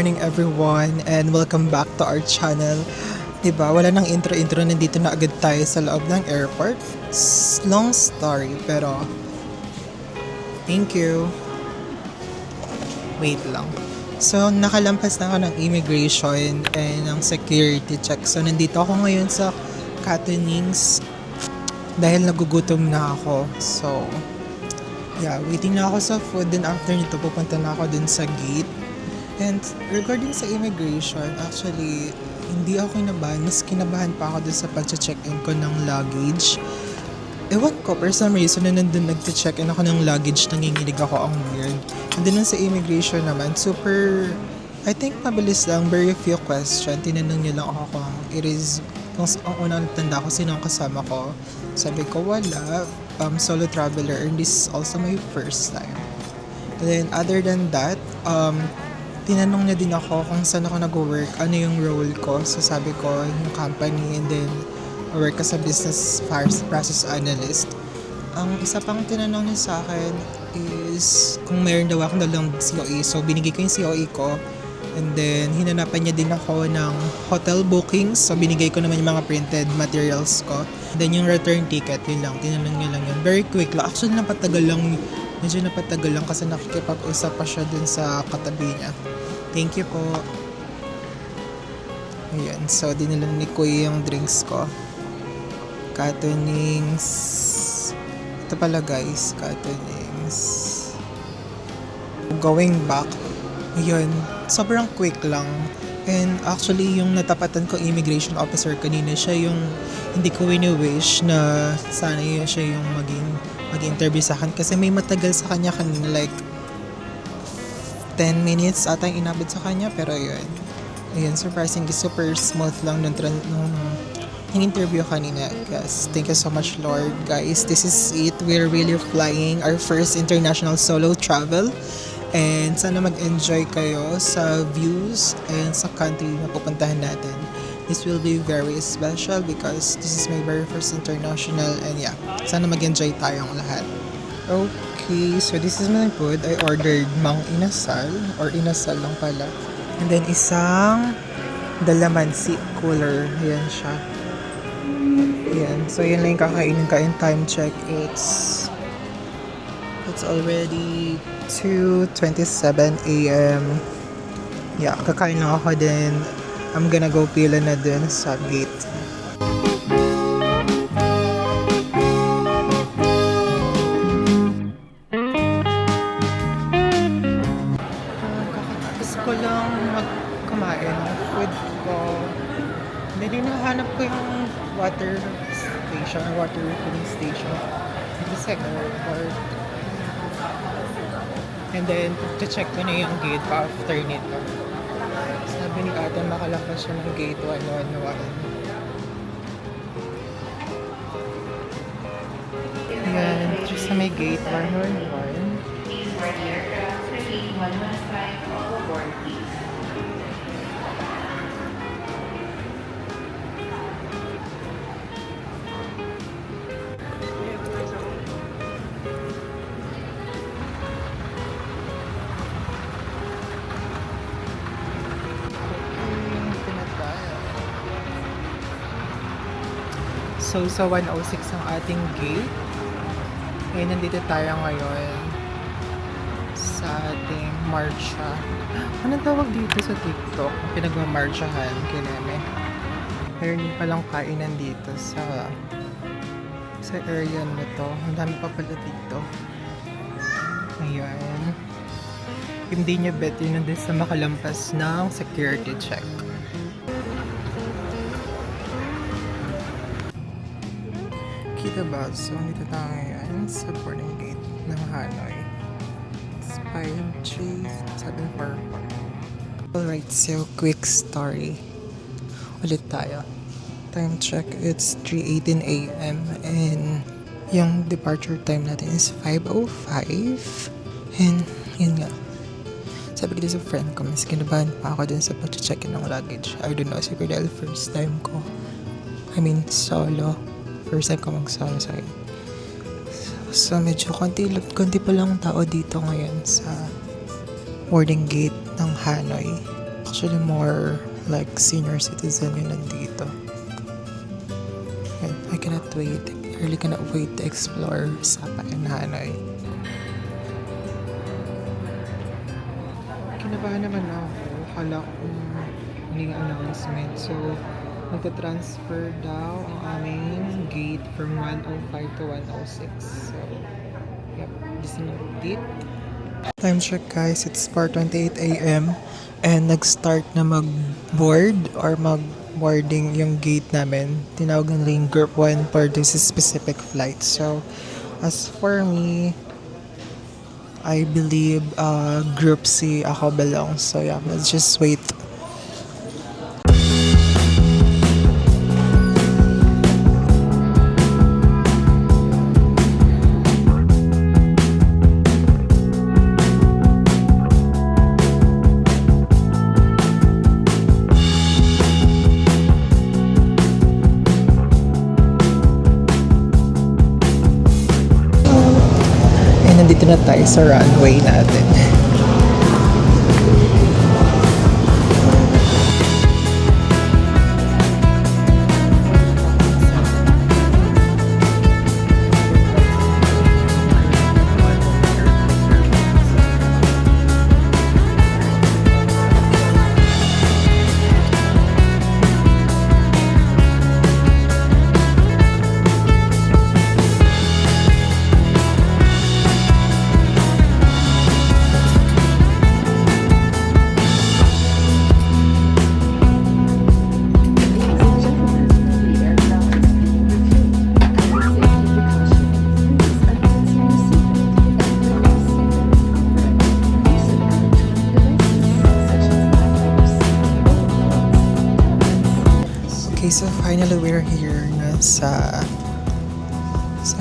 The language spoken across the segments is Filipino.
morning everyone and welcome back to our channel. Diba, wala nang intro-intro, nandito na agad tayo sa loob ng airport. Long story, pero thank you. Wait lang. So, nakalampas na ako ng immigration and ng security check. So, nandito ako ngayon sa Catonings dahil nagugutom na ako. So, yeah, waiting na ako sa food. Then after nito, pupunta na ako dun sa gate. And regarding sa immigration, actually, hindi ako kinabahan. Mas kinabahan pa ako dun sa pag-check-in ko ng luggage. Ewan ko, for some reason, na nandun nag-check-in ako ng luggage, nanginginig ako, ang weird. And then sa immigration naman, super, I think mabilis lang, very few question. Tinanong niya lang ako kung it is, kung ang unang tanda ko, sino ang kasama ko. Sabi ko, wala, solo traveler, and this is also my first time. And then other than that, tinanong niya din ako kung saan ako nag-work, ano yung role ko. So sabi ko, yung company, and then work as a business process analyst. Ang isa pang tinanong niya sa akin is kung mayroon daw akong dalang COE. So binigay ko yung COE ko. And then hinanapan niya din ako ng hotel bookings. So binigay ko naman yung mga printed materials ko. Then yung return ticket, yun lang. Tinanong niya lang yun. Very quick lang. Actually napatagal lang. Medyo napatagal lang kasi nakikipag-usap pa siya dun sa katabi niya. Thank you po. Ayan. So dinilan ni Kuya yung drinks ko. Catonings. Ito pala guys, Catonings. Going back, yun, sobrang quick lang. And actually, yung natapatan ko immigration officer kanina, siya yung hindi ko wini-wish na sana yun siya yung mag-interview sa akin. Kasi may matagal sa kanya kanina, like 10 minutes ata yung inabot sa kanya. Pero yun, ayun, surprisingly, super smooth lang nung yung interview kanina. Guys, thank you so much, Lord. Guys, this is it. We're really flying our first international solo travel. And sana mag-enjoy kayo sa views and sa country na pupuntahan natin. This will be very special because this is my very first international, and yeah, sana mag-enjoy tayong lahat. Okay, so this is my food. I ordered mang inasal or inasal lang pala. And then isang dalamansi cooler. Ayan siya. Ayan. So yun lang yung kakainin ka in time check. It's already 2:27 a.m. Yeah, kakain lang ako din. I'm gonna go pila na dun sa gate. Kakatapos ko lang magkumain ng food ko. Hindi nahanap ko yung water station or water refilling station dito sa airport. And then, check ko na yung gate pa after nito. Sabi ni ate, makalabas siya ng gate 111. Ayan, just sa may gate 111. So, sa 106 ang ating gate. Ngayon, nandito tayo ngayon sa ating marcha. Anong tawag dito sa TikTok? Pinagmamarchahan, kineme. Meron din palang kainan dito sa area na to. Ang dami pa pala dito. Ayan. Hindi nyo bet yun nandun sa makalampas ng security check. Kita ba? So, dito tayo ngayon sa boarding gate ng Hanoi. It's 53744. Alright, so quick story. Ulit tayo. Time check, it's 3:18 a.m. and yung departure time natin is 5:05. And yun nga. Sabi ko din sa friend ko, mas kinabahan pa ako dun sa pag-check-in ng luggage. I don't know, siguro dahil first time ko. I mean, solo. First time ko mag-solo sa'yo. So, medyo konti pa lang tao dito ngayon sa boarding gate ng Hanoi. Actually, more like senior citizen yung nandito. And I cannot wait. I really cannot wait to explore Sapa and Hanoi. Kinabahan naman ako. Akala ko kung huling announcement. So, magta-transfer daw ang aming gate from 105 to 106. So, yep, this is an update. Time check guys, it's 4:28 a.m. and nag-start na mag-board or mag-boarding yung gate namin. Tinawag na rin Group 1 for this specific flight. So, as for me, I believe Group C ako belong. So yeah, let's just wait. Nandito na tayo sa runway natin. Okay, so finally we're here na sa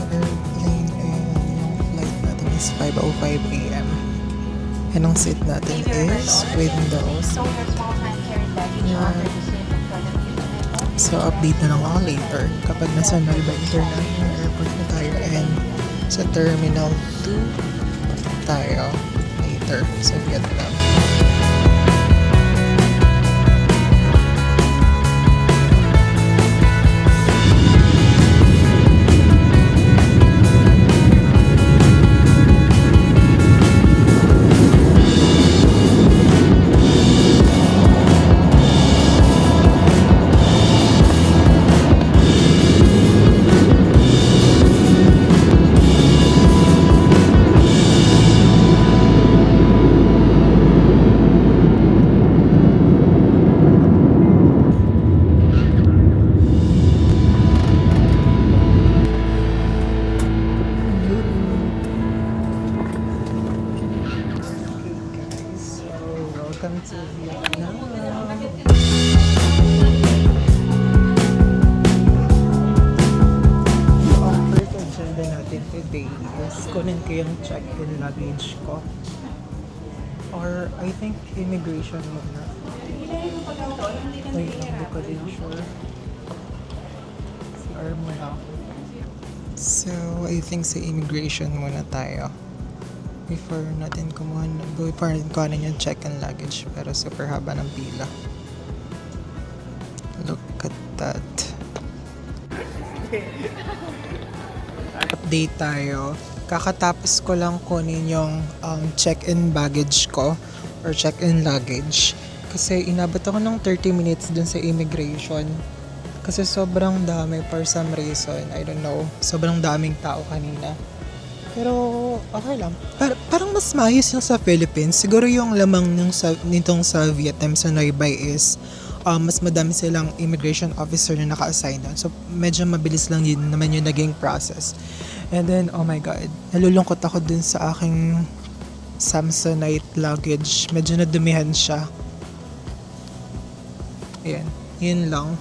airplane and yung flight natin is 5:05 a.m. And ang seat natin is windows. Yeah. So update na lang ako later kapag nasa Nueva International Airport na tayo and sa Terminal 2 tayo later sa Vietnam. Welcome to Vietnam. Ang first agenda natin today is kunin ko yung check-in luggage ko. Or I think immigration muna. Wait lang, hindi ko din sure. CR muna ako. So, I think sa immigration muna tayo. Before natin kuhanin yung check-in luggage, pero super haba ng pila. Look at that. Update tayo. Kakatapos ko lang kunin yung check-in baggage ko or check-in luggage. Kasi inabot ako ng 30 minutes dun sa immigration. Kasi sobrang dami for some reason. I don't know. Sobrang daming tao kanina. Pero okay lang. Parang mas maayos yung sa Philippines. Siguro yung lamang nitong sa Vietnam sa Noybay is mas madami silang immigration officer na naka-assign doon. So medyo mabilis lang yun naman yung naging process. And then, oh my God, nalulungkot ako dun sa aking Samsonite luggage. Medyo nadumihan siya. Ayan, yun lang.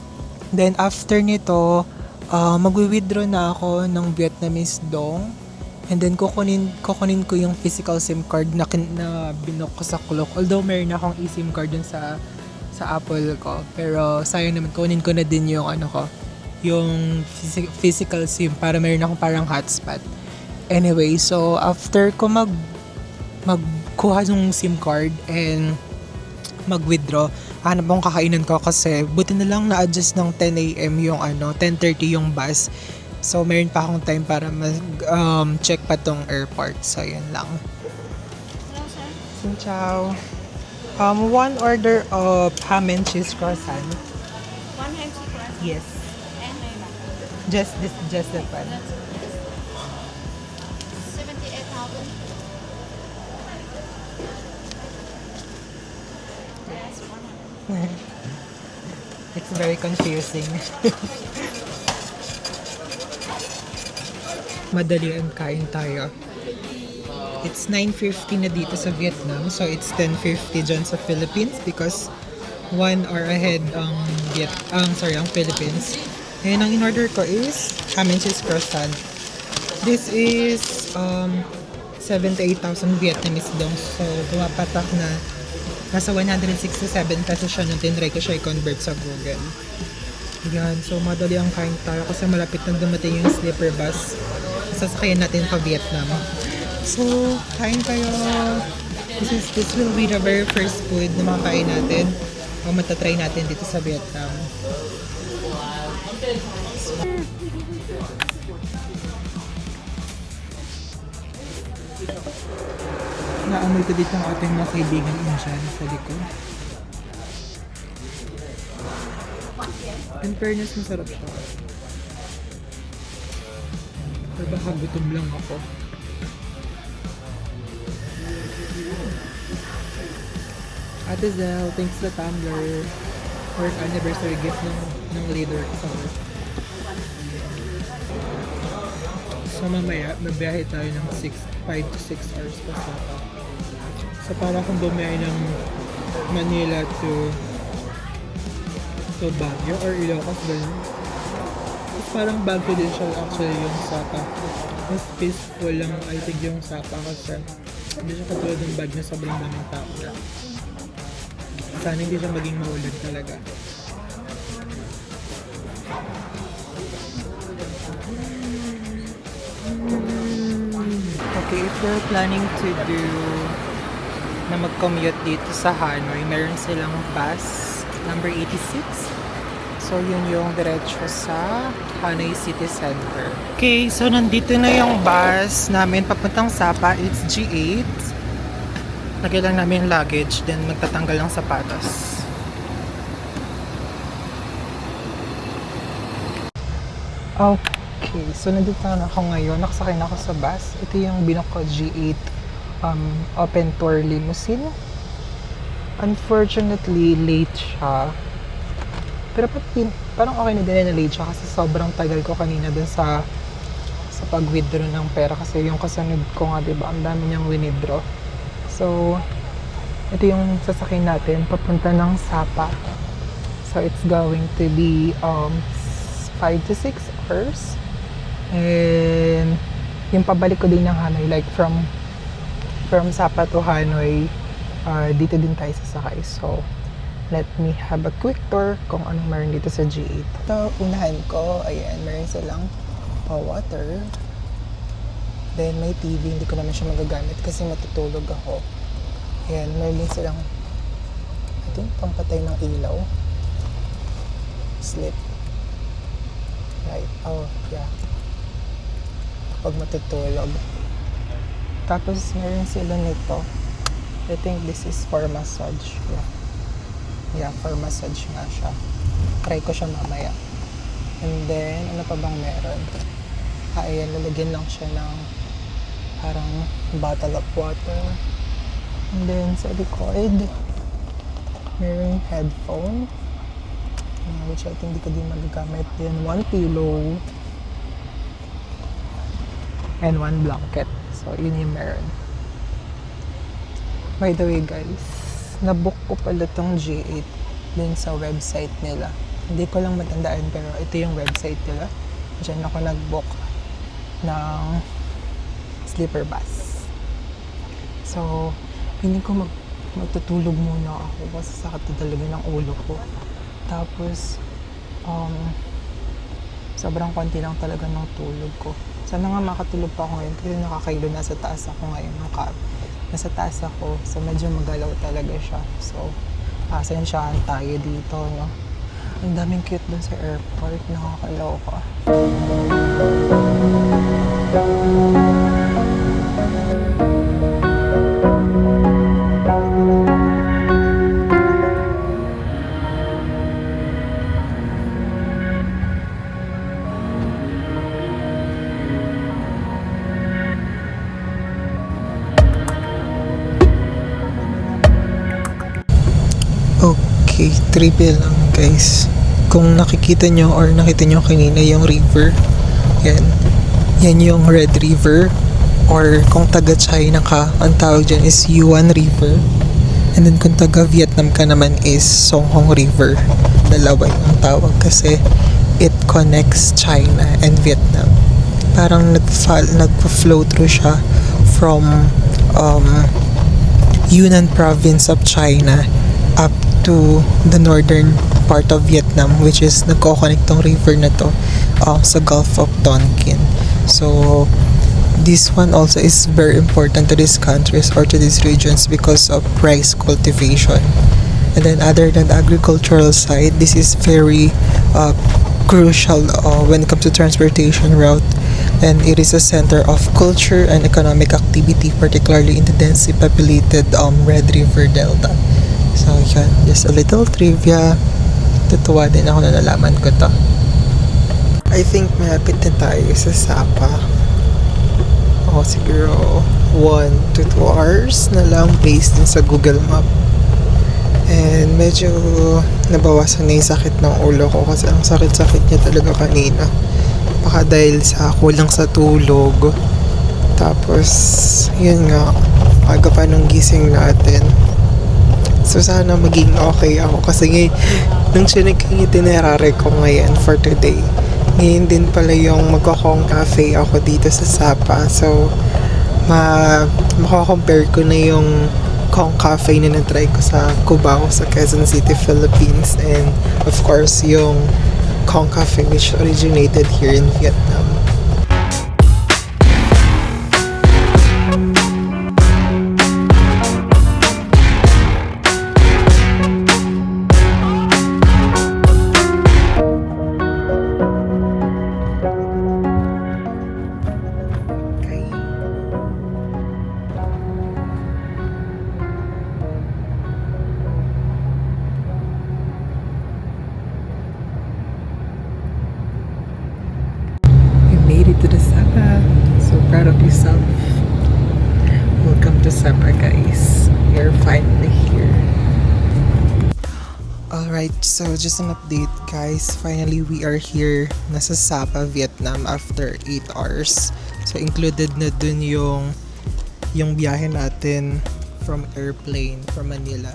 Then after nito, magwi-withdraw na ako ng Vietnamese dong. And then kukunin ko yung physical SIM card na binok ko sa Klook. Although meron na akong eSIM card dun sa Apple ko. Pero sayang naman, kunin ko na din yung yung physical SIM para meron akong parang hotspot. Anyway, so after ko magkuha ng SIM card and mag-withdraw. Hanap akong kakainan ko kasi buti na lang na-adjust ng 10 a.m. yung 10:30 yung bus. So, meron pa akong time para check pa tong airport. So, yun lang. Hello, sir. Xin chào. One order of ham and cheese croissant. One ham chicken Yes. and may mac. Just that one. That's 78,000. Yes, one. It's very confusing. Madali ang kain tayo. It's 9:50 na dito sa Vietnam, so it's 10:50 dyan sa Philippines because 1 hour ahead ang Philippines. And ang in-order ko is ham and cheese croissant. This is 78,000 Vietnamese dong. So, bumapatak na nasa 167 pesos siya nung tinry ko siya i-convert sa Google. Yan. So, madali ang kain tayo kasi malapit na dumating yung sleeper bus. Sasakyan natin pa Vietnam. So, kain tayo. This will be the very first food na makakain natin o matatry natin dito sa Vietnam. Naamoy ko dito ang ating mga kaibigan Indian sa likod. In fairness, masarap siya. Pero baka gutom lang ako. Ate Zel, thanks sa tumbler. Work anniversary gift ng leader ko sa work. So mamaya, mabiyahe tayo ng 5 to 6 hours pa sa So para kung bumiyahe ng Manila to Baguio or Ilocos din. It's parang Baguio din siya actually yung Sapa. Mas peaceful lang I think yung Sapa kasi hindi siya katulad ng Baguio na sobrang daming tao. Sana hindi siya maging maulad talaga. Okay, if you're planning to do na mag-commute dito sa Hanoi, meron silang bus number 86. So, yun yung diretso sa Hanoi City Center. Okay, so nandito na yung bus namin papuntang Sapa. It's G8. Lagay lang namin yung luggage, then magtatanggal ng sapatos. Okay, so nandito na ako ngayon. Nakasakay na ako sa bus. Ito yung binook ko G8 open tour limousine. Unfortunately, late siya. Pero parang okay na din na late siya kasi sobrang tagal ko kanina dun sa pag-withdraw ng pera kasi yung kasunod ko nga, diba, ang dami niyang withdraw. So, ito yung sasakyan natin papunta ng Sapa. So, it's going to be 5 to 6 hours. And yung pabalik ko din ng Hanoi, like from Sapa to Hanoi, dito din tayo sasakay. So, let me have a quick tour kung anong meron dito sa G8. So, unahan ko, ayan, meron silang water. Then, may TV, hindi ko naman siya magagamit kasi matutulog ako. Ayan, meron din silang, I think, pampatay ng ilaw. Sleep. Right, oh, yeah. Kapag matutulog. Tapos, meron sila nito. I think this is for massage. Yeah, for massage nga siya. Try ko siya mamaya. And then, ano pa bang meron? Ayan, lalagyan lang siya ng parang bottle of water. And then, sa likod, meron headphone. Which I think di ko din magagamit. Then, one pillow. And one blanket. So, yun yung meron. By the way, guys, nabook ko pala tong G8 din sa website nila. Hindi ko lang matandaan pero ito yung website nila. Diyan ako nag-book ng sleeper bus. So, hindi ko magtutulog muna ako kasi sakit talaga ng ulo ko. Tapos, sobrang konti lang talaga ng tulog ko. Sana nga makatulog pa ako ngayon kasi nakakailo nasa taas ako ngayon ng cab. Nasa taas ako, so medyo magalaw talaga siya. So, Pasensyahan tayo dito, no? Ang daming cute dun sa airport. Nakakaloka. Okay, trivia lang guys. Kung nakikita nyo or nakita nyo kanina yung river, yan. Yan yung Red River. Or kung taga China ka, ang tawag dyan is Yuan River. And then kung taga Vietnam ka naman is Songhong River. Dalawa yung tawag kasi it connects China and Vietnam. Parang nagpa-flow through siya from Yunnan province of China up to the northern part of Vietnam, which is nagko-connect tong river na to sa Gulf of Tonkin. So this one also is very important to these countries or to these regions because of rice cultivation. And then other than the agricultural side, this is very crucial when it comes to transportation route, and it is a center of culture and economic activity, particularly in the densely populated Red River Delta. So yan, just a little trivia. Tutuwa din ako na nalaman ko to. I think malapit na tayo sa Sapa. Siguro 1 to 2 hours na lang based din sa Google Map. And medyo nabawasan na yung sakit ng ulo ko kasi ang sakit-sakit niya talaga kanina. Baka dahil sa kulang sa tulog. Tapos, yun nga, aga pa nung gising natin. So sana maging okay ako kasi nung chinik yung itinerary ko ngayon for today, ngayon din pala yung magkakong cafe ako dito sa Sapa. So makakompare ko na yung Kong Cafe na na-try ko sa Cubao sa Quezon City, Philippines, and of course yung Kong Cafe which originated here in Vietnam. To the Sapa. So proud of yourself. Welcome to Sapa, guys. You're finally here. Alright, so just an update, guys. Finally, we are here. Nasa Sapa, Vietnam after 8 hours. So included na dun yung biyahe natin from airplane from Manila.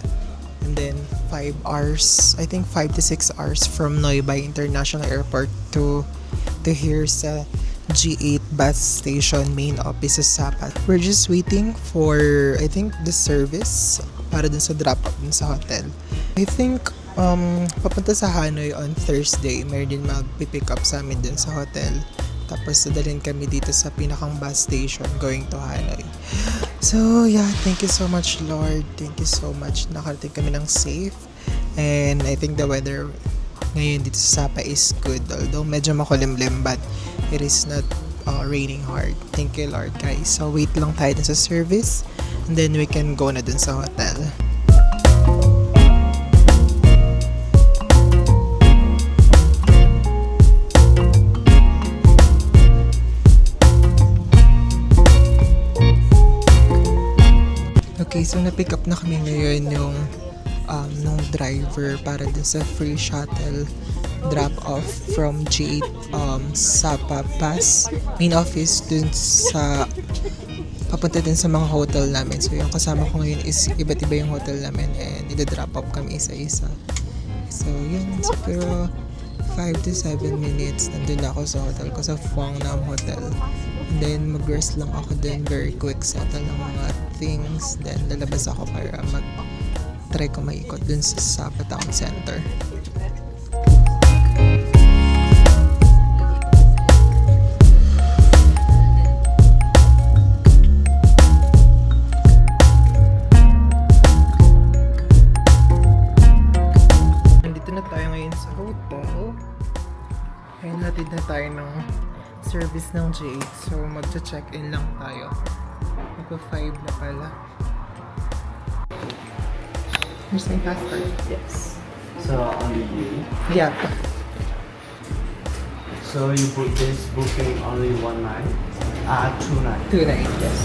And then 5 hours, I think 5 to 6 hours from Noybay International Airport to here sa G8 bus station main office sa Sapa. We're just waiting for, I think, the service para dun sa drop-up dun sa hotel. I think, papunta sa Hanoi on Thursday. Meron din mag-pick up sa amin dun sa hotel. Tapos dadalhin kami dito sa pinakang bus station going to Hanoi. So, yeah, thank you so much, Lord. Thank you so much. Nakarating kami ng safe. And I think the weather ngayon dito sa Sapa is good, although medyo makulimlim, but it is not raining hard. Thank you, Lord, guys. So wait lang tayo dun sa service and then we can go na dun sa hotel. Okay, so na-pick up na kami ngayon yung nung driver para dun sa free shuttle drop-off from G8 Sapa Bus main office dun sa papunta din sa mga hotel namin. So yung kasama ko ngayon is iba't iba yung hotel namin and ida-drop off kami isa-isa. So yun, siguro 5 to 7 minutes nandun ako sa hotel ko sa Phuong Nam Hotel. And then mag-rest lang ako din, very quick settle ng mga things. Then lalabas ako para try ko maikot dun sa Sapa Town Center. na tayo ng service ng J8. So, magcha-check-in lang tayo. Magpa-5 na pala. Here's my passport. Yes. So only you. Yeah. So you book this booking only 1 night? 2 nights. 2 nights, yes.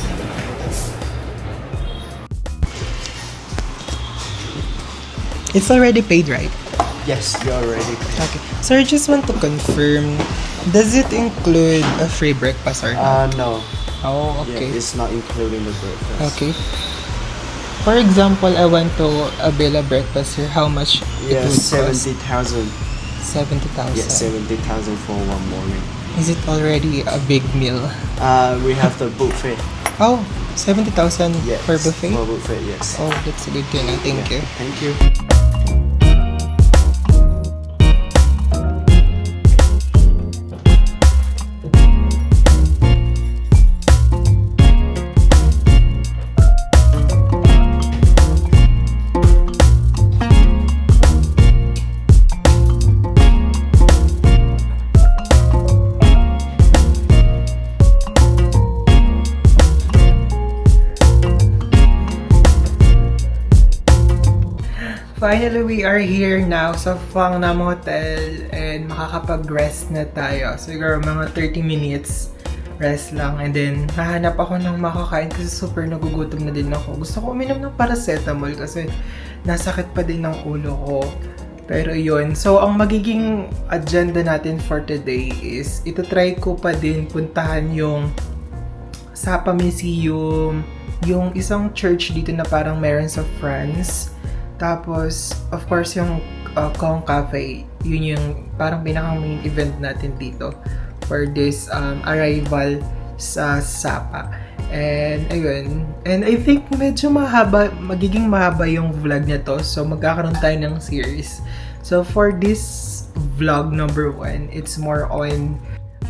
It's already paid, right? Yes, you already paid. Okay. So I just want to confirm, does it include a free breakfast or not? No. Oh, Yeah, okay. it's not including the breakfast. Okay. For example, I want to avail a breakfast here. How much it Yeah, would cost? 70,000. 70,000. Yeah, 70,000 for 1 morning. Is it already a big meal? We have the buffet. Oh, 70,000 Yes. for buffet? For buffet, yes. Oh, that's good to know. Thank you. Thank you. Finally, we are here now sa Phang Nam Hotel and makakapag-rest na tayo. Siguro mga 30 minutes rest lang and then hahanap ako ng makakain kasi super nagugutom na din ako. Gusto ko uminom ng paracetamol kasi nasakit pa din ng ulo ko. Pero yun, so ang magiging agenda natin for today is itatry ko pa din puntahan yung Sapa Museum, yung isang church dito na parang meron sa France. Tapos, of course, yung Kong Cafe, yun yung parang pinakang main event natin dito for this arrival sa Sapa. And, ayun. And I think medyo magiging mahaba yung vlog na to. So, magkakaroon tayo ng series. So, for this vlog number 1, it's more on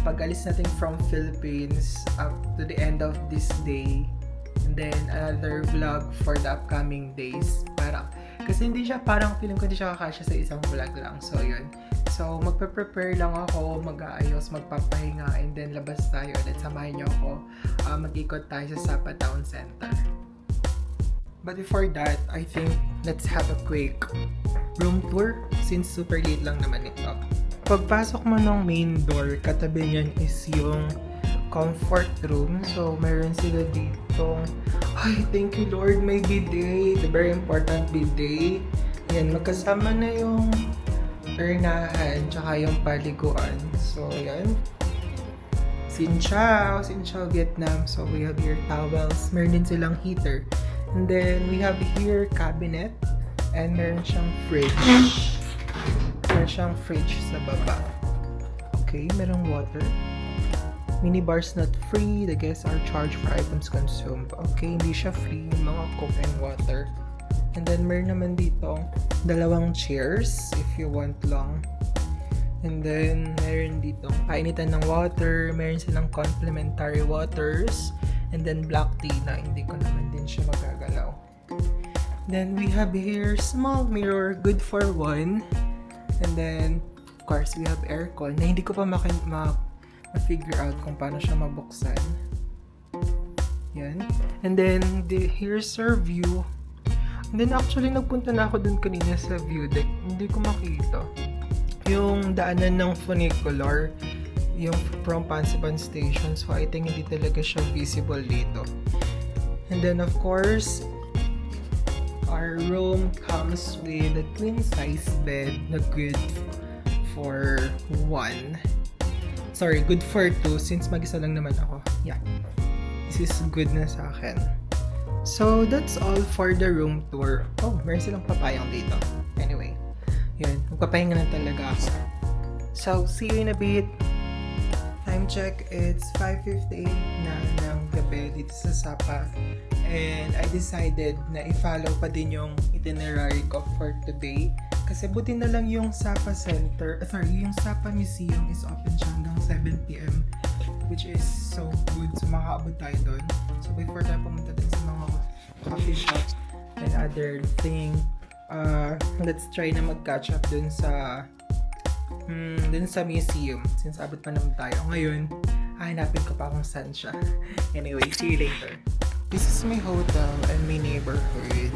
pag-alis natin from Philippines up to the end of this day. And then, another vlog for the upcoming days. Kasi hindi siya, parang feeling ko hindi siya kakasya sa isang vlog lang. So, yun. So, magpe-prepare lang ako, mag-aayos, magpapahinga, and then labas tayo ulit. Samahan niyo ako. Mag-ikot tayo sa Sapa Town Center. But before that, I think let's have a quick room tour since super late lang naman ito. Pagpasok mo ng main door, katabi niyan is yung comfort room. So, meron sila dito. Ay, thank you Lord, may bidet. The very important bidet. Yan, magkasama na yung urnahan, tsaka yung paliguan. So, yan. Xin Chao Vietnam. So, we have here towels. Meron din silang heater. And then, we have here cabinet. And meron siyang fridge. Meron siyang fridge sa baba. Okay, merong water. Minibars not free. The guests are charged for items consumed. Okay, hindi siya free yung mga coke and water. And then, meron naman dito 2 chairs if you want lang. And then, meron dito kainitan ng water. Meron silang complimentary waters. And then, black tea na hindi ko naman din siya magagalaw. Then, we have here small mirror, good for 1. And then, of course, we have aircon na hindi ko pa ma-figure out kung paano siya mabuksan. Yan. And then, here's our view. And then, actually, nagpunta na ako dun kanina sa view deck. Hindi ko makita. Yung daanan ng funicular, yung from Pansiban Station. So, I think hindi talaga siya visible dito. And then, of course, our room comes with a queen-size bed na good for 1. Sorry, good for 2 since mag-isa lang naman ako. Yeah. This is good na sa akin. So, that's all for the room tour. Oh, meron silang papayang dito. Anyway, yun. Magpapahinga na talaga ako. So, see you in a bit. Time check, it's 5:58 na ng gabi dito sa Sapa. And I decided na i-follow pa din yung itinerary ko for today. Kasi buti na lang yung Sapa yung Sapa Museum is open siya hanggang 7 p.m. which is so good. So makaabot tayo doon. So before tayo pumunta din sa mga coffee shop and other thing, let's try na mag-catch up dun sa Dun sa museum. Since abot pa naman tayo. Ngayon, hahanapin ko pa kung saan siya. Anyway, see you later. This is my hotel and my neighborhood.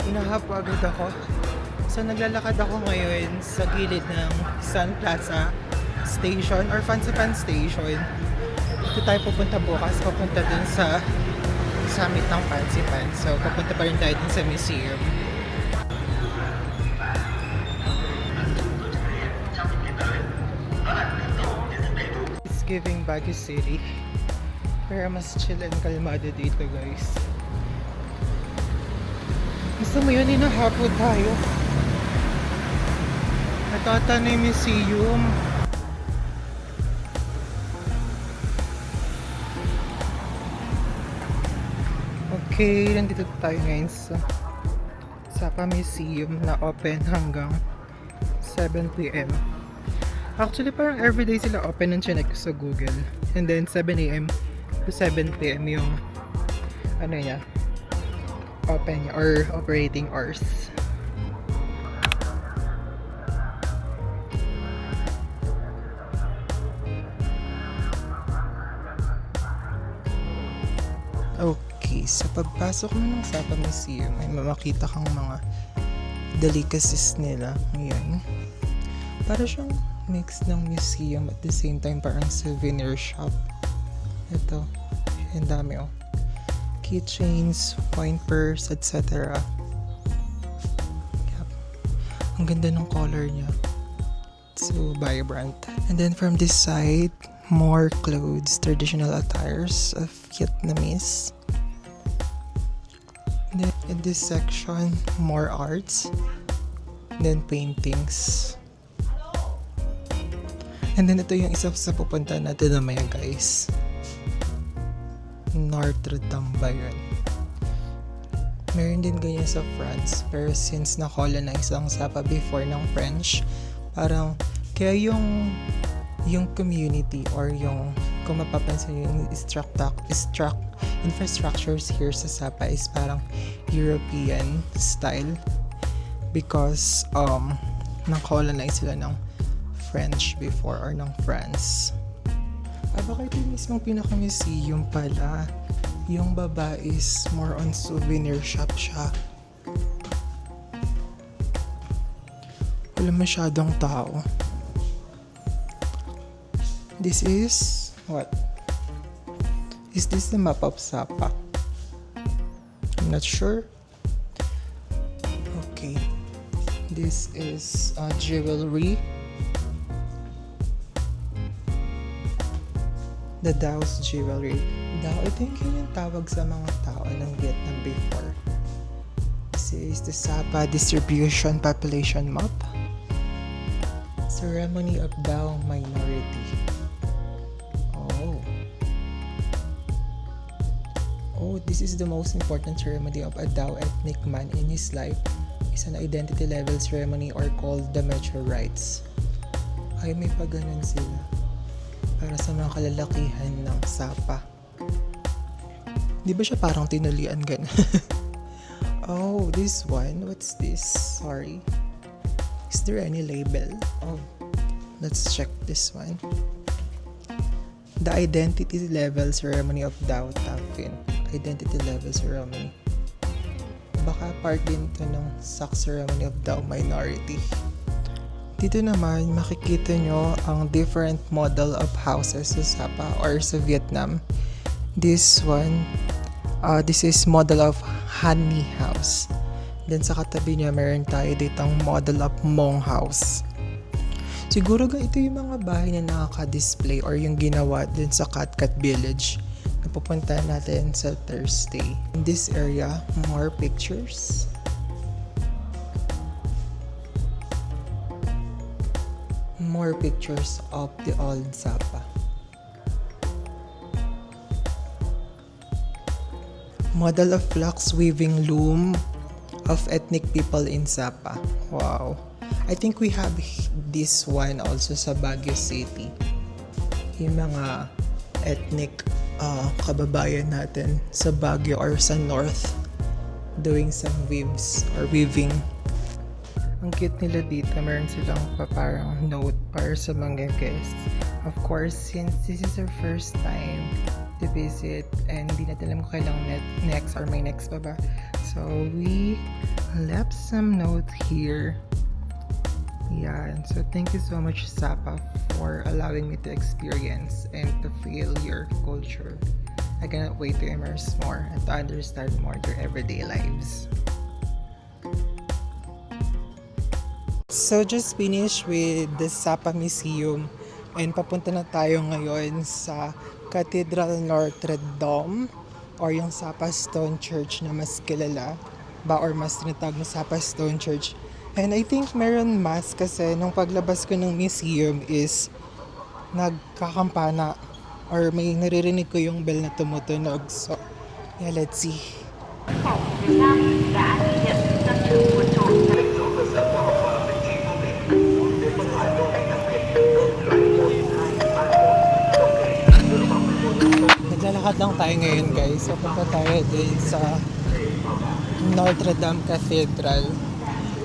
Inahapo agad ako. So naglalakad ako ngayon sa gilid ng Sun Plaza Station or Fansipan Station. Dito tayo pupunta bukas, pupunta dun sa summit ng Fansipan. So pupunta pa rin tayo dun sa museum. It's giving Baguio City. Pero mas chill and kalmado dito, guys. Gusto mo yun, inahapo tayo. Natata na yung museum. Okay, nandito tayo ngayon sa Sapa Museum na open hanggang 7 p.m. Actually, parang everyday sila open ng chinek ko sa Google. And then 7 a.m. to 7 p.m. yung ano niya, open niya or operating hours. Okay, sa pagpasok mo ng Sapa Museum, may makita kang mga delicacies nila. Ngayon, para siyang mix ng museum at the same time parang souvenir shop. Ito, ang dami oh. Keychains, wine purse, etc. Yep. Ang ganda ng color niya. So vibrant. And then from this side, more clothes, traditional attires of Vietnamese. And then in this section, more arts. And then paintings. And then ito yung isa sa pupunta natin mamaya, guys. Notre Dame ba yun? Meron din ganyan sa France. Pero since na-colonize ang Sapa before ng French, parang kaya yung community or yung kung mapapansin yung infrastructures here sa Sapa is parang European style because na-colonize sila ng French before or ng France. Baka ito yung mismong pinaka-museum pala. Yung baba is more on souvenir shop siya. Wala masyadong tao. This is what? Is this the map of Sapa? I'm not sure. Okay. This is jewelry. The Dao's Jewelry. Dao, ito yung tawag sa mga tao ng Vietnam before. This is the Sapa Distribution Population Map. Ceremony of Dao Minority. Oh, this is the most important ceremony of a Dao ethnic man in his life. Is an identity level ceremony or called the Metro Rites. Ay, may pagganon sila. Para sa mga kalalakihan ng Sapa. Di ba siya parang tinulian ganun? Oh, this one. What's this? Sorry. Is there any label? Oh, let's check this one. The Identity Level Ceremony of Dao Tafin. Identity Level Ceremony. Baka part din to ng SAC Ceremony of Dao Minority. Dito naman, makikita nyo ang different model of houses sa Sapa or sa Vietnam. This one, this is model of Han Mi House. Then sa katabi niya, meron tayo ditong model of Hmong House. Siguro ito yung mga bahay na nakaka-display or yung ginawa din sa Katkat Village na pupunta natin sa Thursday. In this area, more pictures. More pictures of the old Sapa. Model of flax weaving loom of ethnic people in Sapa. Wow. I think we have this one also sa Baguio City. Yung mga ethnic kababayan natin sa Baguio or sa North doing some weaving. Ang cute nila dito, meron silang parang note para sa mga guests. Of course, since this is our first time to visit and hindi natin alam kung kailang next or may next pa ba. So, we left some note here. Yan. So, thank you so much, Sapa, for allowing me to experience and to feel your culture. I cannot wait to immerse more and to understand more their everyday lives. So, just finished with the Sapa Museum and papunta na tayo ngayon sa Cathedral Notre Dame or yung Sapa Stone Church na mas kilala ba or mas tinatawag na Sapa Stone Church. And I think meron mass kasi nung paglabas ko ng museum is nagkakampana or may naririnig ko yung bell na tumutunog. So, yeah, let's see. Naglalakad lang tayo ngayon, guys. So, punta tayo din sa Notre Dame Cathedral.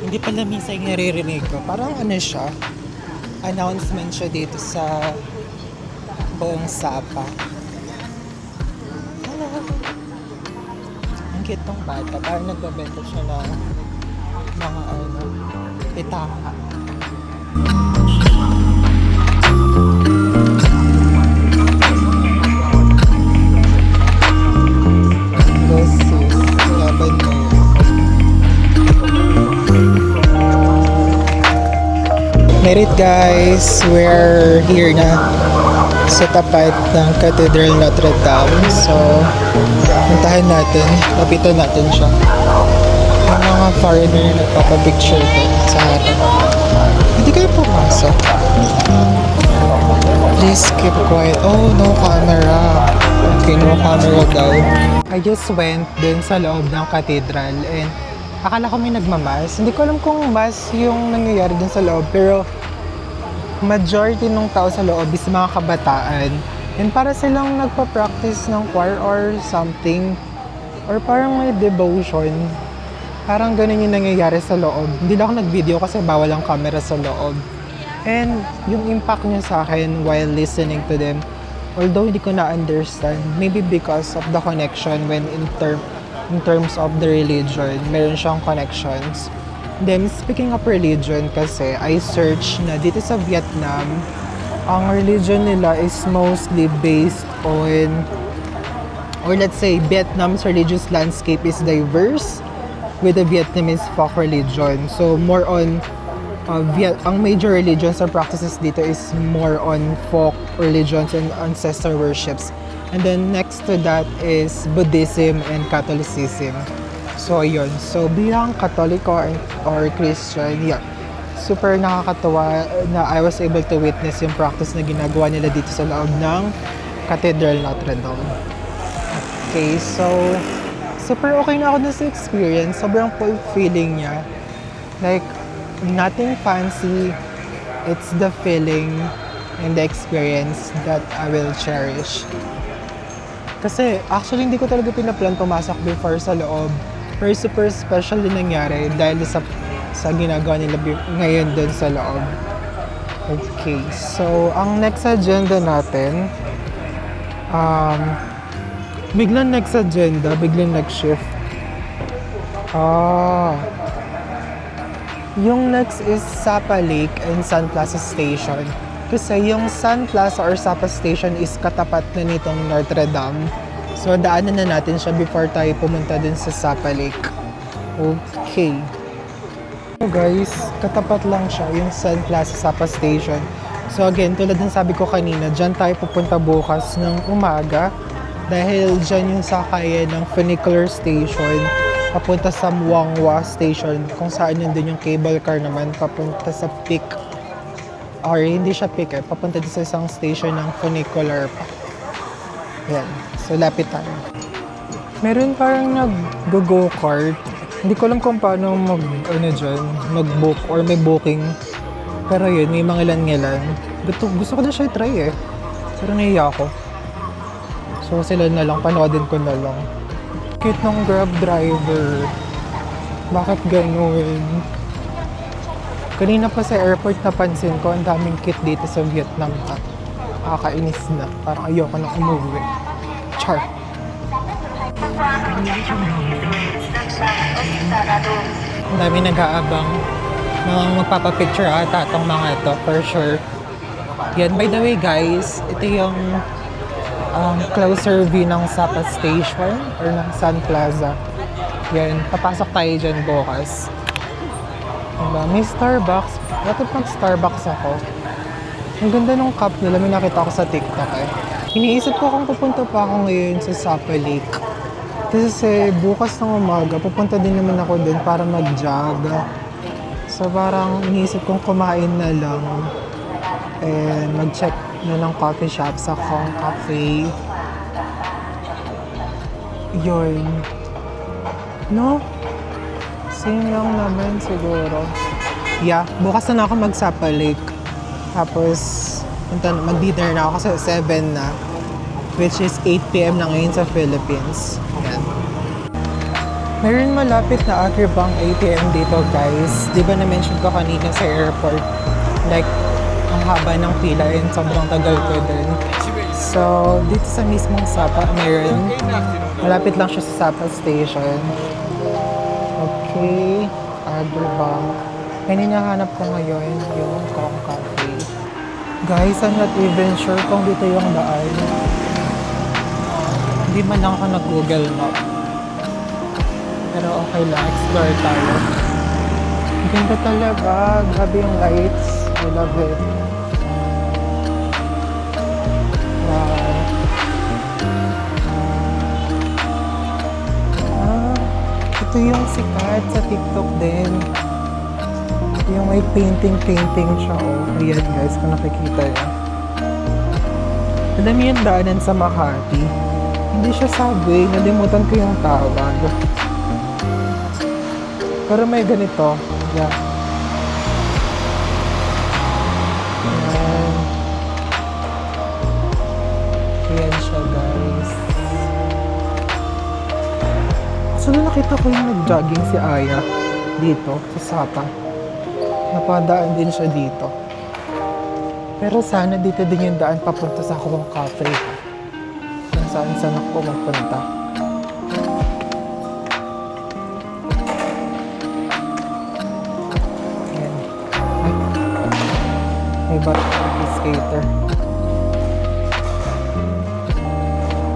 Hindi pala misa yung naririnig ko. Parang ano siya, announcement siya dito sa buong Sapa. Hello! Ang cute tong bata. Parang nagbabenta siya ng mga pitaka. Merit guys, we're here na sa tapat ng Cathedral Notre Dame. So, puntahan natin, lapitan natin siya. Yung mga foreigner na nagpapapicture din sa harap. Hindi kayo pumasok. Please keep quiet. Oh, no camera. Okay, no camera daw. I just went din sa loob ng cathedral and akala ko may nagmamas. Hindi ko alam kung mass yung nangyayari dun sa loob, pero majority ng tao sa loob is mga kabataan. And para silang nagpa-practice ng choir or something. Or parang may devotion. Parang ganun yung nangyayari sa loob. Hindi lang ako nag-video kasi bawal ang camera sa loob. And yung impact niya sa akin while listening to them, although hindi ko na-understand, maybe because of the connection when in terms of the religion, meron siyang connections. Then, speaking of religion kasi, I searched na dito sa Vietnam, ang religion nila is mostly based on, or let's say, Vietnam's religious landscape is diverse with the Vietnamese folk religion. So, more on, ang major religions or practices dito is more on folk religions and ancestor worships. And then next to that is Buddhism and Catholicism. So, yun. So, bilang Katoliko or Christian, yeah, super nakakatuwa na I was able to witness yung practice na ginagawa nila dito sa loob ng Cathedral Notre Dame. Okay, so, super okay na ako na sa experience. Sobrang fulfilling niya. Like, nothing fancy. It's the feeling and the experience that I will cherish. Kasi actually hindi ko talaga pinaplan pumasok before sa loob. Pero super special din nangyari dahil sa ginagawa nila ngayon dun sa loob. Okay, so ang next agenda natin, biglang next agenda, biglang nag-shift. Yung next is Sapa Lake and Sun Plaza Station. Kasi yung Sun Plaza or Sapa Station is katapat na nitong Notre Dame. So, daanan na natin siya before tayo pumunta din sa Sapa Lake. Okay. So guys, katapat lang siya yung Sun Plaza Sapa Station. So again, tulad ng sabi ko kanina, dyan tayo pupunta bukas ng umaga. Dahil dyan yung sakayan ng funicular station papunta sa Muangwa Station. Kung saan yun din yung cable car naman papunta sa Pic. Or hindi siya Pic papunta din sa isang station ng funicular pa. Yan. So, lapit tayo. Meron parang nag-go-kart Hindi ko alam kung paano mag-book or may booking. Pero yun, may mga ilan-ilan. Gusto ko na siya try eh. Pero nahiya ako. So sila na lang, panoodin ko na lang. Cute ng Grab driver. Bakit ganun? Kanina pa sa airport napansin ko, ang daming cute dito sa Vietnam ha. Nakakainis na. Parang ayoko na umuwi. Char. Ang dami nag-aabang. Mga magpapapicture ata itong mga ito, for sure. Yan, by the way guys, ito yung closer view ng Sapa Station or ng Sun Plaza. Yan, papasok tayo dyan bukas. Diba? May Starbucks. Bakit mag-Starbucks ako? Ang ganda ng cup nila, may nakita ko sa TikTok eh. Iniisip ko kung pupunta pa ako ngayon sa Sapa Lake. Kasi bukas ng umaga, pupunta din naman ako dun para mag-jog. So parang iniisip kong kumain na lang. And mag-check na ng coffee shop sa Kong Cafe. Yun. No? Same lang naman siguro. Yeah, bukas na ako mag-Sapa Lake. Tapos, mag-dinner na ako kasi 7 na. Which is 8 p.m. na ngayon sa Philippines. Yan. Meron malapit na Agribank ATM dito guys. Di ba na-mention ko kanina sa airport? Like, ang haba ng pila and sobrang tagal ko din. So, dito sa mismong Sapa, meron. Malapit lang siya sa Sapa Station. Okay, Agribank. Yan hinahanap ko ngayon, yung Kong Cafe. Guys, I'm not even sure kung dito yung daan. Hindi man lang ako nag-Google Map. Pero okay lang, explore tayo. Ganda talaga, grabe yung lights. I love it. Wow. Ito yung sikat sa TikTok din. Yung may painting siya, oh. Ayan guys, kung nakikita niyo. Madami yung daanan sa Makati. Hindi siya subway, nalimutan ko yung tawag. Pero may ganito. Yeah. Ayan. Ayan siya guys. So nakita ko yung nag-jogging si Aya dito sa Sapa. Napadaan din siya dito. Pero sana dito din yung daan papunta sa Kong Cafe. Kung saan ako magpunta. Ayan. Ay. May barangay skater.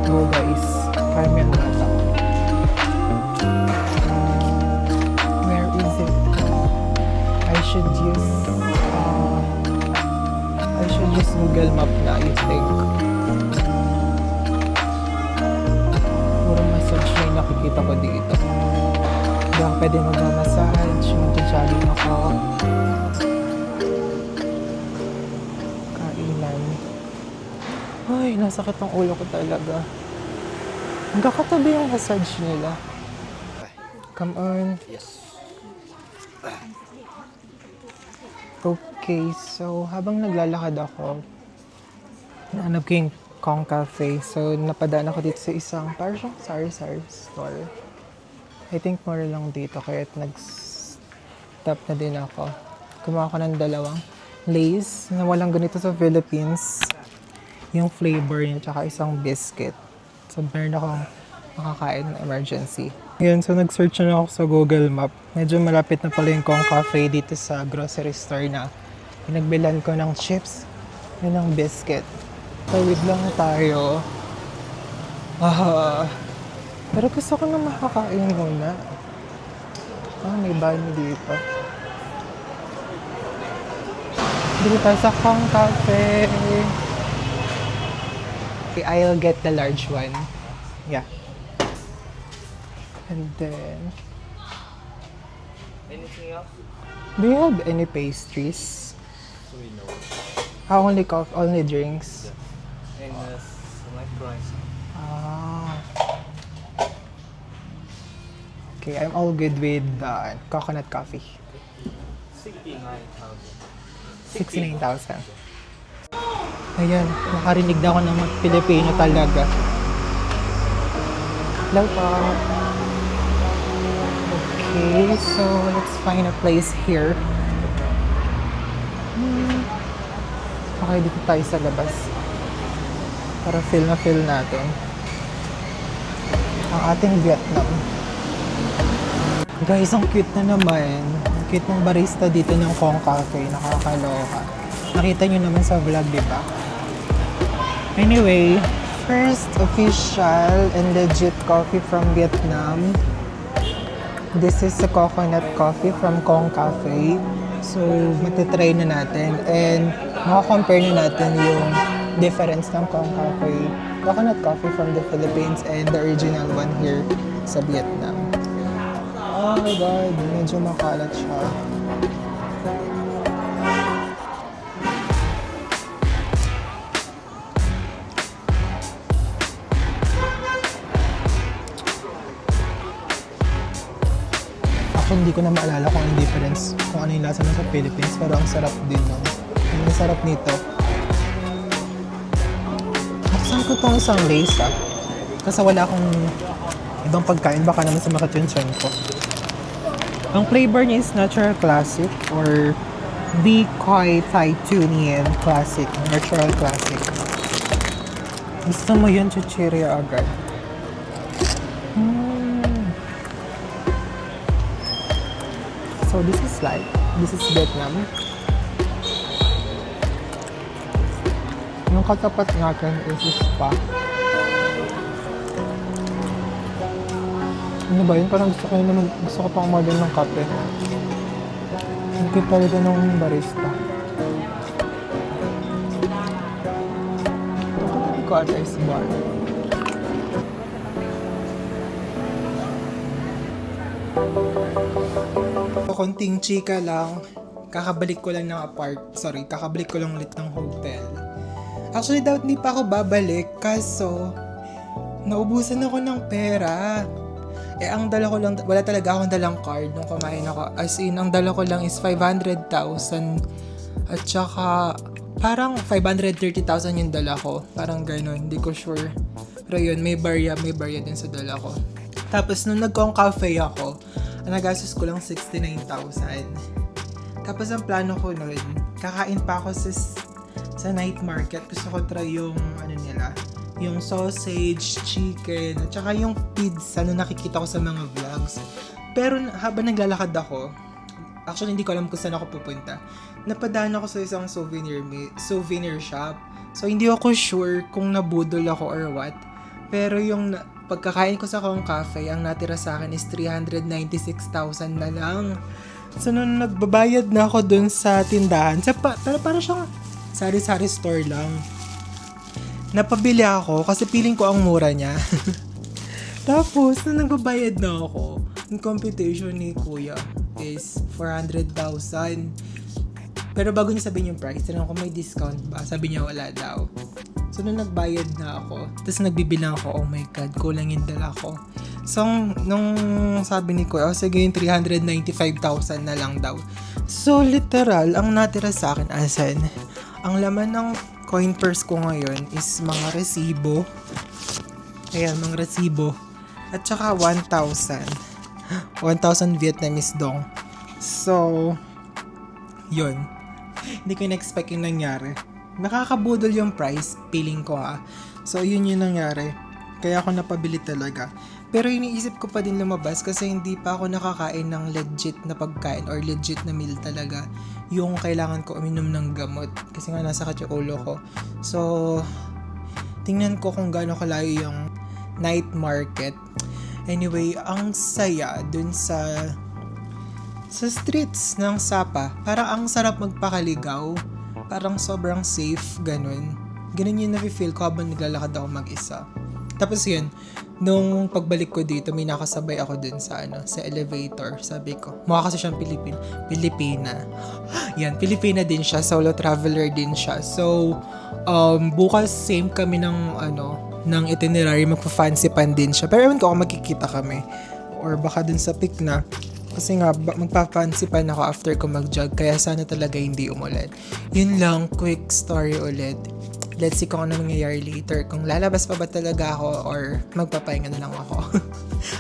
Go guys. Kaya may nata. Where is it? I should use Google Map na, I think. Puro massage na yung nakikita ko dito. Hindi ako pwede mag-massage, mag-jogging ako. Kainan. Ay, nasakit ang ulo ko talaga. Magkakatabi yung massage nila. Come on. Yes. Okay, so habang naglalakad ako, nahanap ko yung Kong Cafe. So napadaan ako dito sa isang parang sari-sari store. I think more lang dito, kaya nag-stop na din ako. Kumuha ko ng 2 Lay's na walang ganito sa Philippines. Yung flavor niya, tsaka isang biscuit. So meron akong makakain na emergency. Yun, so nag-search na ako sa Google Map. Medyo malapit na pala yung Kong Cafe dito sa grocery store na pinagbilan ko ng chips and ng biscuit. Tawid lang tayo. Pero gusto ko na makakain muna. May banyo dito. Dito tayo sa Kong Cafe. Okay, I'll get the large one. Yeah. And then... Anything else? Do you have any pastries? No. Only coffee, only drinks. And some like rice. Okay, I'm all good with coconut coffee. 69,000. Ayan, nakarinig na ako ng mga Pilipino talaga. Hello po. Okay, so let's find a place here. Okay, dito tayo sa labas. Para feel natin ang ating Vietnam. Guys, ang cute na naman. Cute ng barista dito ng Kong Cafe. Nakakaloka. Nakita nyo naman sa vlog, di ba? Anyway, first official and legit coffee from Vietnam. This is a coconut coffee from Kong Cafe. So, matitry na natin. And, makakompare na natin yung difference ng Kong Cafe. Coconut coffee from the Philippines and the original one here sa Vietnam. Oh my God, medyo makalat siya. Actually, hindi ko na maalala kung ang difference, kung ano yung lasa ng sa Philippines, pero ang sarap din nun. Ang sarap nito. Nakasama ko itong isang lace kasi wala akong ibang pagkain, baka naman sa makatensyon ko. Ang flavor niya is Natural Classic or Be Koi Thai Tunian Classic, Natural Classic. Gusto mo yun, chichirya agad. So this is Vietnam. Yung katapat natin is spa. Ano ba yun? Parang gusto ko pang model ng kape. Ang cute talaga ng barista. Ito ko ata is bar. Konting chika lang. Kakabalik ko lang ulit ng hotel. Actually, dapat hindi pa ako babalik. Kaso, naubusan ako ng pera. Ang dala ko lang, wala talaga akong dalang card nung kumain ako. As in, ang dala ko lang is 500,000 at saka parang 530,000 yung dala ko. Parang gano'n, hindi ko sure. Pero yun, may barya din sa dala ko. Tapos nung nag-Kong Cafe ako, nagastos ko lang 69,000. Tapos ang plano ko nun, kakain pa ako sa night market. Gusto ko try yung yung sausage, chicken, at saka yung pizza na nakikita ko sa mga vlogs. Pero habang naglalakad ako, actually hindi ko alam kung saan ako pupunta. Napadaan ako sa isang souvenir shop. So hindi ako sure kung nabudol ako or what. Pero yung pagkakain ko sa Kong Cafe, ang natira sa akin is 396,000 na lang. So nung nagbabayad na ako dun sa tindahan, pero para siyang sari-sari store lang. Napabili ako kasi feeling ko ang mura niya. Tapos, nung nagbabayad na ako, yung computation ni Kuya is 400,000. Pero bago niya sabihin yung price, tinanong ko may discount ba? Sabi niya wala daw. So, nung nagbayad na ako, tapos nagbibilang ako, oh my God, kulang yung dala ko. So, nung sabi ni Kuya, sige yung 395,000 na lang daw. So, literal, ang natira sa akin, ang laman ng coin purse ko ngayon is mga resibo. Ayan, mga resibo. At saka 1,000 Vietnamese dong. So, yun. Hindi ko na-expect yung nangyari. Nakakabudol yung price, feeling ko So, yun yung nangyari. Kaya ako napabili talaga. Pero iniisip ko pa din lumabas kasi hindi pa ako nakakain ng legit na pagkain or legit na meal talaga. Yung kailangan ko uminom ng gamot kasi nga nasa ulo ko. So, tingnan ko kung gaano kalayo yung night market. Anyway, ang saya dun sa streets ng Sapa. Parang ang sarap magpakaligaw. Parang sobrang safe, ganun. Ganun yung nafe-feel ko habang naglalakad ako mag-isa. Tapos yun, nung pagbalik ko dito, may nakasabay ako dun sa elevator. Sabi ko, mukha kasi siyang Pilipina. Yan, Pilipina din siya, solo traveler din siya. So, bukas same kami ng itinerary, magpa-fancy pan din siya. Pero ewan ko kung magkikita kami or baka dun sa peak na. Kasi nga, magpapansipan ako after ko mag-jog, kaya sana talaga hindi umulan. Yun lang, quick story ulit. Let's see kung ano mangyayari later. Kung lalabas pa ba talaga ako or magpapahinga na lang ako.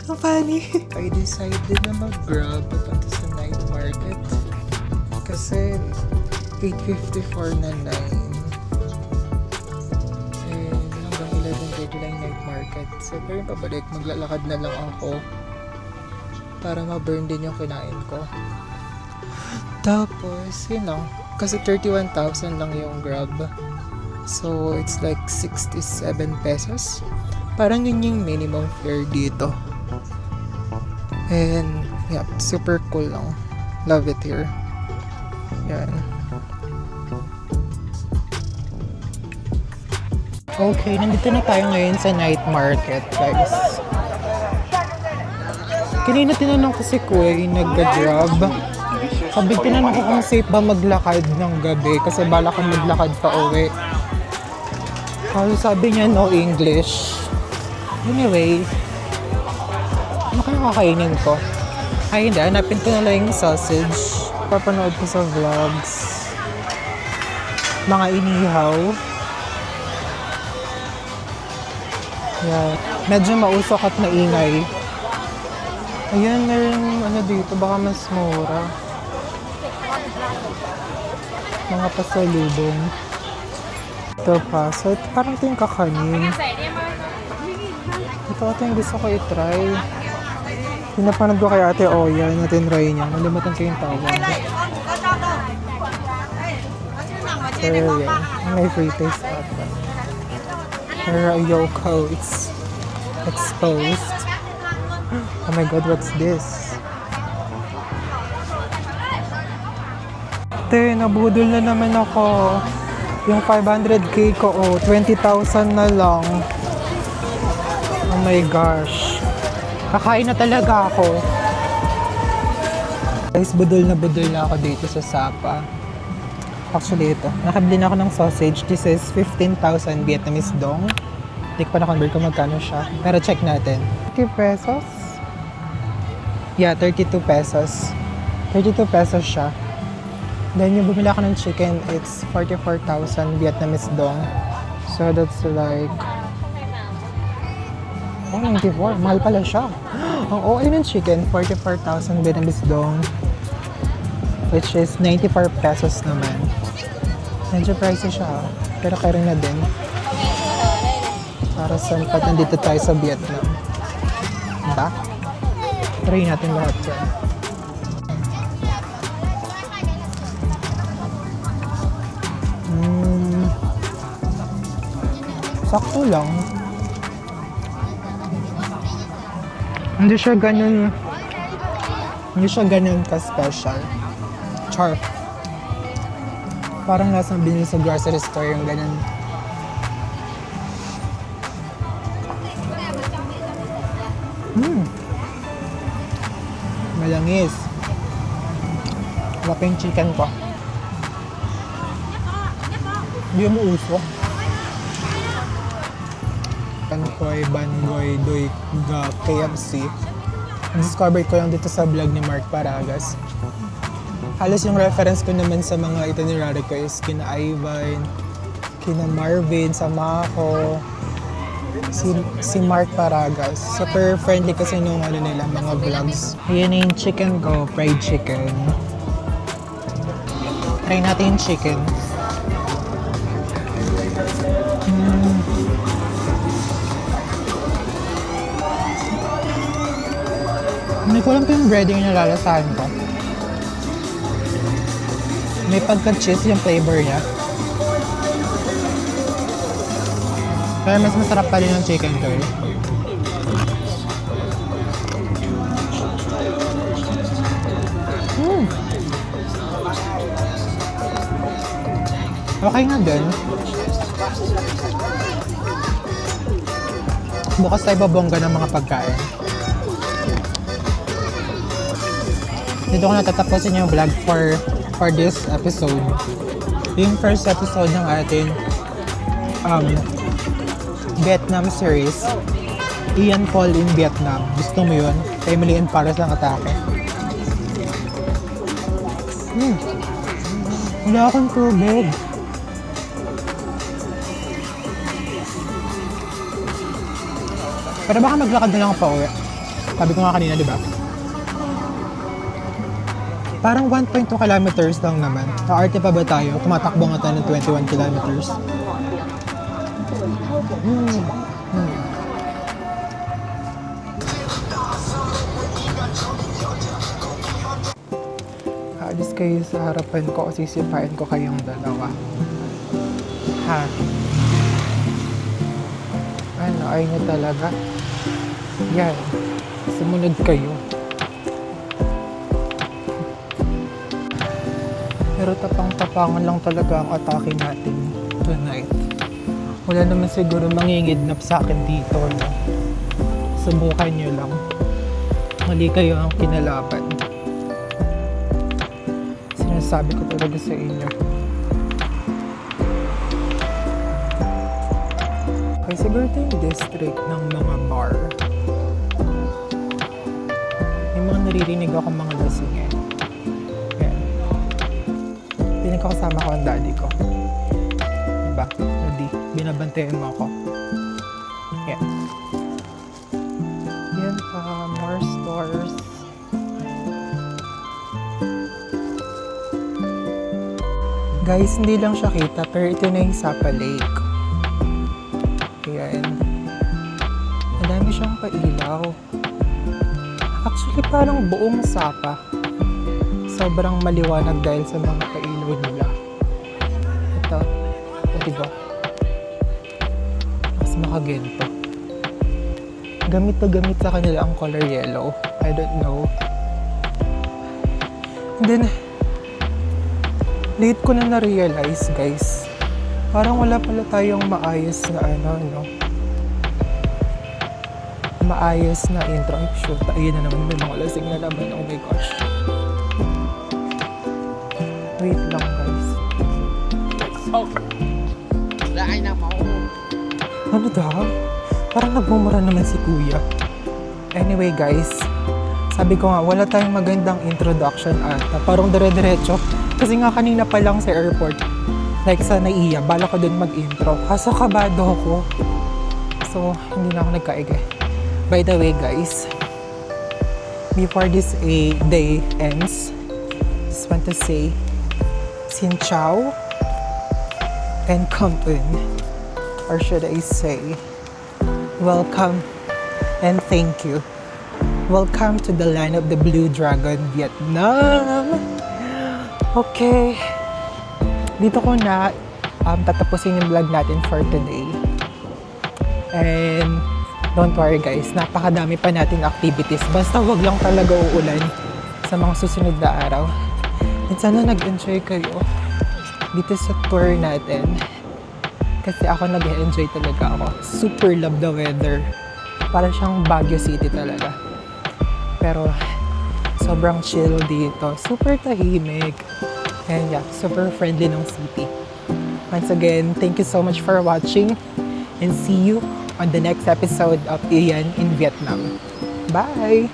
Ang funny. I decided na mag-grab papunta sa night market. Kasi 8:54 na 9. And hanggang 11:30 lang night market. So, pero yung pabalik, maglalakad na lang ako para ma-burn din yung kinain ko. Tapos, yun lang. Kasi 31,000 lang yung Grab. So, it's like 67 pesos. Parang yun yung minimum fare dito. And, yeah, super cool lang. Love it here. Yan. Okay, nandito na tayo ngayon sa night market, guys. Kanina tinanong ko si Kuya, nag-grab. Sabi, tinanong ko kung safe ba maglakad ng gabi kasi bala kang maglakad pa uwi. Sabi niya, no English. Anyway, ano kaya kakainin ko? Ay, hindi. Hanapin ko na lang yung sausage. Papanood ko sa vlogs. Mga inihaw. Yeah. Medyo mausok at maingay. Ayan, meron ano dito. Baka mas mura. Mga pasalubong. Ito pa. So, parang ito yung kakanin. Ito yung gusto ko i-try. Pinapanood ko kay Ate Oya na tinry niya. Nalimutan ko yung tawag. Pero yan. May free taste ata. Pero Yoko, it's exposed. Oh my god, what's this? Ate, nabudol na naman ako. Yung 500k ko, 20,000 na lang. Oh my gosh. Kakain na talaga ako. Guys, budol na ako dito sa Sapa. Actually, ito. Nakabili na ako ng sausage. This is 15,000 Vietnamese dong. Hindi ko pa na-convert kung magkano siya. Pero check natin. 30 pesos? Yeah, 32 pesos. 32 pesos siya. Then yung bumili ako ng chicken, it's 44,000 Vietnamese dong. So that's like... Oh, 94. Mahal pala siya. Ang OA ng chicken, 44,000 Vietnamese dong. Which is 94 pesos naman. Medyo pricey siya. Pero kaya na din. Para sa lipat nandito tayo sa Vietnam. Diba? Try natin lahat yan. Sakto lang. Hindi siya ganun ka-special. Char. Parang nasa binili sa grocery store yung ganun. Malangis. Wala pa yung chicken ko. Hindi mo uso. Pankoy, Bangoy, Doy, Ga, KFC. Discover ko lang dito sa vlog ni Mark Paragas. Halos yung reference ko naman sa mga itinerary ko is kina Ivan, kina Marvin, Samako, si Mark Paragas. Super friendly kasi nung ano nila, mga vlogs. Ayan yung chicken ko, fried chicken. Try natin yung chicken. Hindi ko alam yung breading na lalasahan ko. May pagka-cheese yung flavor niya. Kaya mas masarap pa rin yung chicken curry. Okay nga din. Bukas tayo babongga ng mga pagkain. Dito ko natatapusin yung vlog for this episode. Yung first episode ng ating Vietnam series. Ian Fall in Vietnam. Gusto mo yun? Emily and Paris ang atake. Wala akong tubig. Pero baka maglakad na lang ako pa uwi. Sabi ko nga kanina, di ba? Parang 1.2 kilometers lang naman. Kaarte pa ba tayo? Tumatakbo nga tayo ng 21 kilometers. Alis kayo sa harapan ko o sisipain ko kayong dalawa. Ha? Ano, ayaw niyo talaga? Yan. Sumunod kayo. Pero tapang-tapangan lang talaga ang atake natin tonight. Wala naman siguro mangingidnap sa akin dito. No? Subukan nyo lang. Mali kayo ang kinalaban. Sinasabi ko talaga sa inyo. Okay, siguro ito yung district ng mga bar. May mga naririnig ako mga lasing eh. Yan. Pinagkakasama ko ang daddy ko. Diba? Daddy, binabantayan mo ako. Yan. Yan pa, more stores. Guys, hindi lang siya kita, pero ito na yung Sapa Lake. Ayan. Madami siyang pailaw. Actually, parang buong Sapa. Sobrang maliwanag dahil sa mga pailaw nila. Ito. O, diba? Mas makagento. Gamit na gamit sa kanila ang color yellow. I don't know. And then, late ko na na-realize, guys. Parang wala pala tayong maayos na no? Maayos na intro. Ay, shoot. Ayun na naman. May mga lasing na naman. Oh my gosh. Wait lang, guys. Ano daw? Parang nagmumura naman si kuya. Anyway, guys. Sabi ko nga, wala tayong magandang introduction ata. Parang dire-diretso. Kasi nga kanina pa lang sa airport, like sa Naiya, bala ko dun mag-intro. Kaso kabado ako. So, hindi na ako nagkaigay. By the way, guys, before this day ends, just want to say, Xin Chao and come in. Or should I say, welcome and thank you. Welcome to the land of the Blue Dragon, Vietnam! Okay. Dito ko na tatapusin yung vlog natin for today. And don't worry guys, napakadami pa nating activities. Basta wag lang talaga uulan sa mga susunod na araw. And sana nag-enjoy kayo dito sa tour natin. Kasi ako nag-enjoy talaga ako. Super love the weather. Para siyang Baguio City talaga. Pero sobrang chill dito. Super tahimik. And yeah, super friendly ng city. Once again, thank you so much for watching. And see you on the next episode of Ian in Vietnam. Bye!